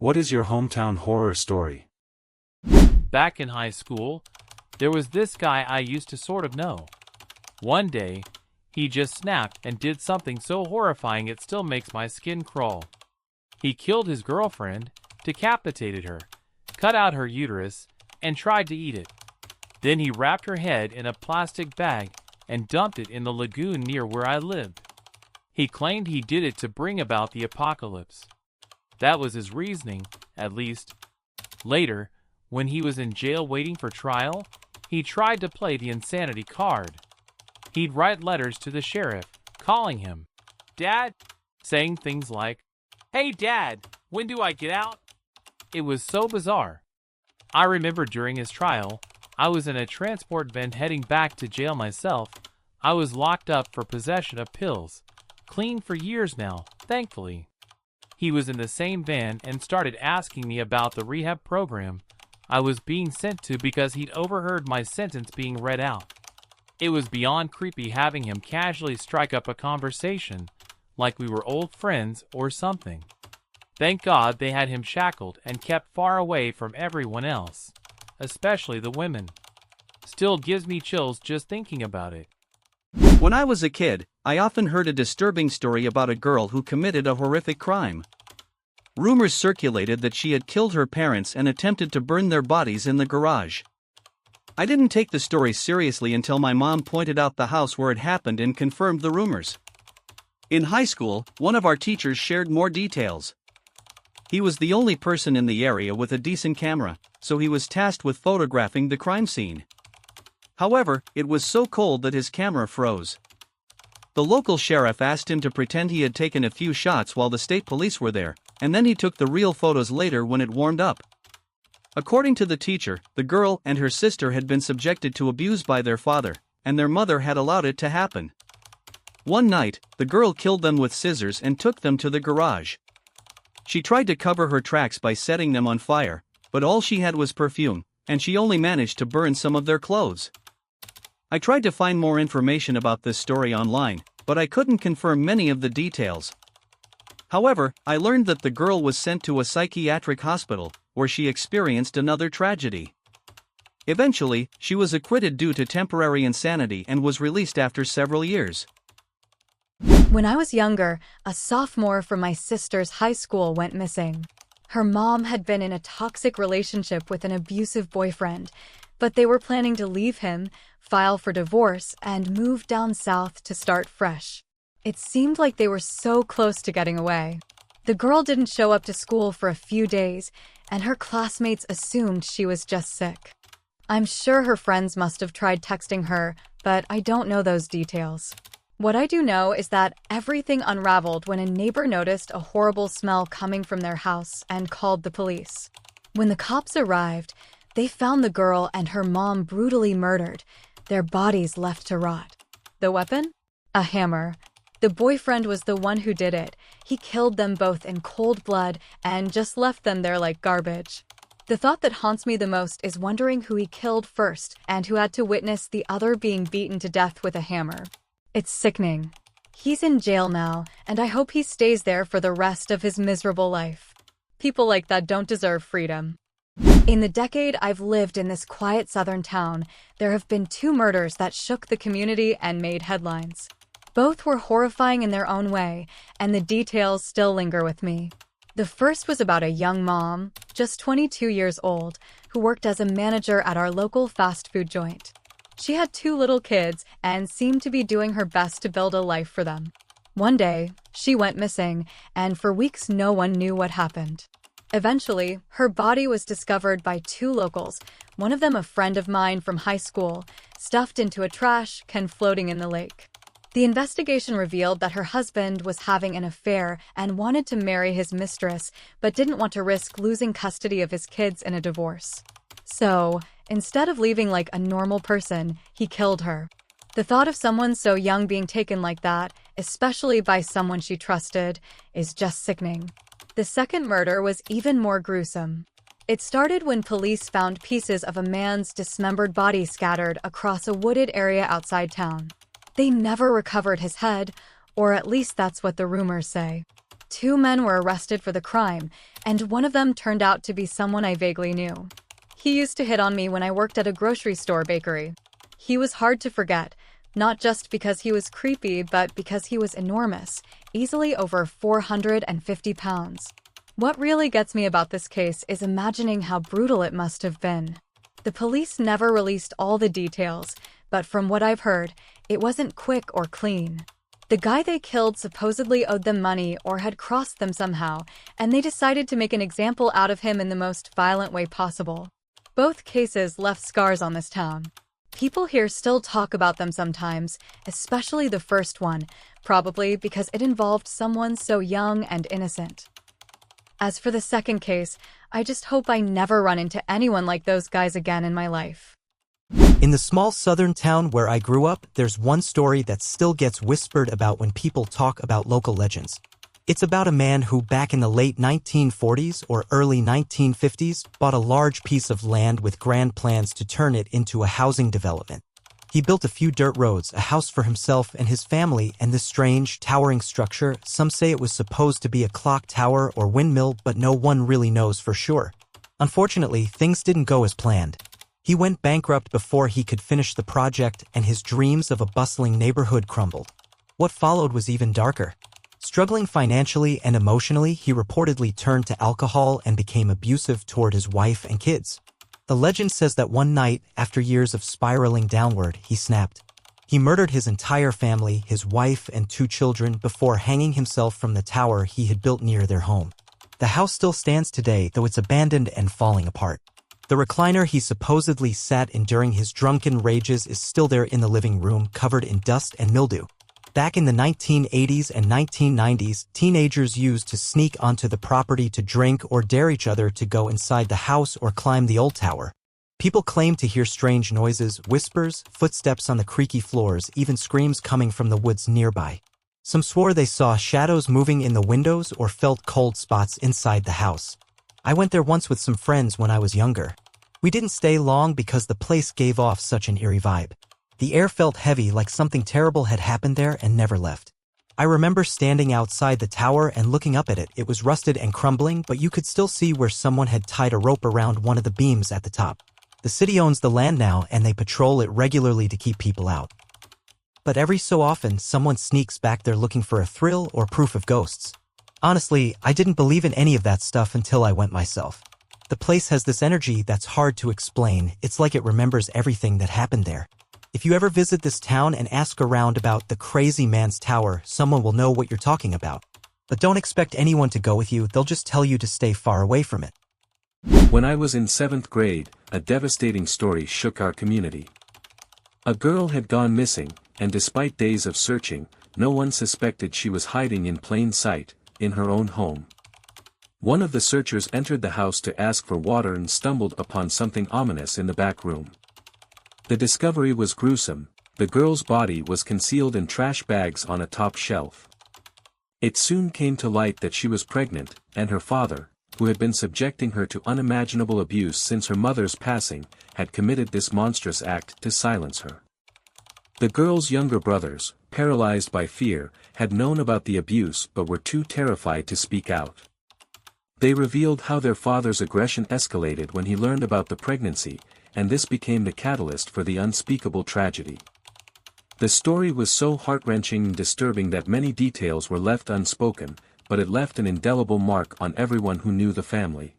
What is your hometown horror story? Back in high school, there was this guy I used to sort of know. One day, he just snapped and did something so horrifying it still makes my skin crawl. He killed his girlfriend, decapitated her, cut out her uterus, and tried to eat it. Then he wrapped her head in a plastic bag and dumped it in the lagoon near where I lived. He claimed he did it to bring about the apocalypse. That was his reasoning, at least. Later, when he was in jail waiting for trial, he tried to play the insanity card. He'd write letters to the sheriff, calling him Dad, saying things like, "Hey Dad, when do I get out?" It was so bizarre. I remember during his trial, I was in a transport van heading back to jail myself. I was locked up for possession of pills. Clean for years now, thankfully. He was in the same van and started asking me about the rehab program I was being sent to because he'd overheard my sentence being read out. It was beyond creepy having him casually strike up a conversation, like we were old friends or something. Thank God they had him shackled and kept far away from everyone else, especially the women. Still gives me chills just thinking about it. When I was a kid, I often heard a disturbing story about a girl who committed a horrific crime. Rumors circulated that she had killed her parents and attempted to burn their bodies in the garage. I didn't take the story seriously until my mom pointed out the house where it happened and confirmed the rumors. In high school, one of our teachers shared more details. He was the only person in the area with a decent camera, so he was tasked with photographing the crime scene. However, it was so cold that his camera froze. The local sheriff asked him to pretend he had taken a few shots while the state police were there, and then he took the real photos later when it warmed up. According to the teacher, the girl and her sister had been subjected to abuse by their father, and their mother had allowed it to happen. One night, the girl killed them with scissors and took them to the garage. She tried to cover her tracks by setting them on fire, but all she had was perfume, and she only managed to burn some of their clothes. I tried to find more information about this story online, but I couldn't confirm many of the details. However, I learned that the girl was sent to a psychiatric hospital, where she experienced another tragedy. Eventually, she was acquitted due to temporary insanity and was released after several years. When I was younger, a sophomore from my sister's high school went missing. Her mom had been in a toxic relationship with an abusive boyfriend, but they were planning to leave him, file for divorce, and move down south to start fresh. It seemed like they were so close to getting away. The girl didn't show up to school for a few days, and her classmates assumed she was just sick. I'm sure her friends must have tried texting her, but I don't know those details. What I do know is that everything unraveled when a neighbor noticed a horrible smell coming from their house and called the police. When the cops arrived, they found the girl and her mom brutally murdered, their bodies left to rot. The weapon? A hammer. The boyfriend was the one who did it. He killed them both in cold blood and just left them there like garbage. The thought that haunts me the most is wondering who he killed first and who had to witness the other being beaten to death with a hammer. It's sickening. He's in jail now, and I hope he stays there for the rest of his miserable life. People like that don't deserve freedom. In the decade I've lived in this quiet southern town, there have been 2 murders that shook the community and made headlines. Both were horrifying in their own way, and the details still linger with me. The first was about a young mom, just 22 years old, who worked as a manager at our local fast food joint. She had 2 little kids and seemed to be doing her best to build a life for them. One day, she went missing, and for weeks no one knew what happened. Eventually, her body was discovered by 2 locals, one of them a friend of mine from high school, stuffed into a trash can floating in the lake. The investigation revealed that her husband was having an affair and wanted to marry his mistress, but didn't want to risk losing custody of his kids in a divorce. So, instead of leaving like a normal person, he killed her. The thought of someone so young being taken like that, especially by someone she trusted, is just sickening. The second murder was even more gruesome. It started when police found pieces of a man's dismembered body scattered across a wooded area outside town. They never recovered his head, or at least that's what the rumors say. 2 men were arrested for the crime, and one of them turned out to be someone I vaguely knew. He used to hit on me when I worked at a grocery store bakery. He was hard to forget, not just because he was creepy, but because he was enormous, easily over 450 pounds. What really gets me about this case is imagining how brutal it must have been. The police never released all the details, but from what I've heard, it wasn't quick or clean. The guy they killed supposedly owed them money or had crossed them somehow, and they decided to make an example out of him in the most violent way possible. Both cases left scars on this town. People here still talk about them sometimes, especially the first one, probably because it involved someone so young and innocent. As for the second case, I just hope I never run into anyone like those guys again in my life. In the small southern town where I grew up, there's one story that still gets whispered about when people talk about local legends. It's about a man who, back in the late 1940s or early 1950s, bought a large piece of land with grand plans to turn it into a housing development. He built a few dirt roads, a house for himself and his family, and this strange, towering structure. Some say it was supposed to be a clock tower or windmill, but no one really knows for sure. Unfortunately, things didn't go as planned. He went bankrupt before he could finish the project, and his dreams of a bustling neighborhood crumbled. What followed was even darker. Struggling financially and emotionally, he reportedly turned to alcohol and became abusive toward his wife and kids. The legend says that one night, after years of spiraling downward, he snapped. He murdered his entire family, his wife and 2 children, before hanging himself from the tower he had built near their home. The house still stands today, though it's abandoned and falling apart. The recliner he supposedly sat in during his drunken rages is still there in the living room, covered in dust and mildew. Back in the 1980s and 1990s, teenagers used to sneak onto the property to drink or dare each other to go inside the house or climb the old tower. People claimed to hear strange noises, whispers, footsteps on the creaky floors, even screams coming from the woods nearby. Some swore they saw shadows moving in the windows or felt cold spots inside the house. I went there once with some friends when I was younger. We didn't stay long because the place gave off such an eerie vibe. The air felt heavy, like something terrible had happened there and never left. I remember standing outside the tower and looking up at it. It was rusted and crumbling, but you could still see where someone had tied a rope around one of the beams at the top. The city owns the land now, and they patrol it regularly to keep people out. But every so often, someone sneaks back there looking for a thrill or proof of ghosts. Honestly, I didn't believe in any of that stuff until I went myself. The place has this energy that's hard to explain. It's like it remembers everything that happened there. If you ever visit this town and ask around about the crazy man's tower, someone will know what you're talking about. But don't expect anyone to go with you, they'll just tell you to stay far away from it. When I was in 7th grade, a devastating story shook our community. A girl had gone missing, and despite days of searching, no one suspected she was hiding in plain sight, in her own home. One of the searchers entered the house to ask for water and stumbled upon something ominous in the back room. The discovery was gruesome. The girl's body was concealed in trash bags on a top shelf. It soon came to light that she was pregnant, and her father, who had been subjecting her to unimaginable abuse since her mother's passing, had committed this monstrous act to silence her. The girl's younger brothers, paralyzed by fear, had known about the abuse but were too terrified to speak out. They revealed how their father's aggression escalated when he learned about the pregnancy, and this became the catalyst for the unspeakable tragedy. The story was so heart-wrenching and disturbing that many details were left unspoken, but it left an indelible mark on everyone who knew the family.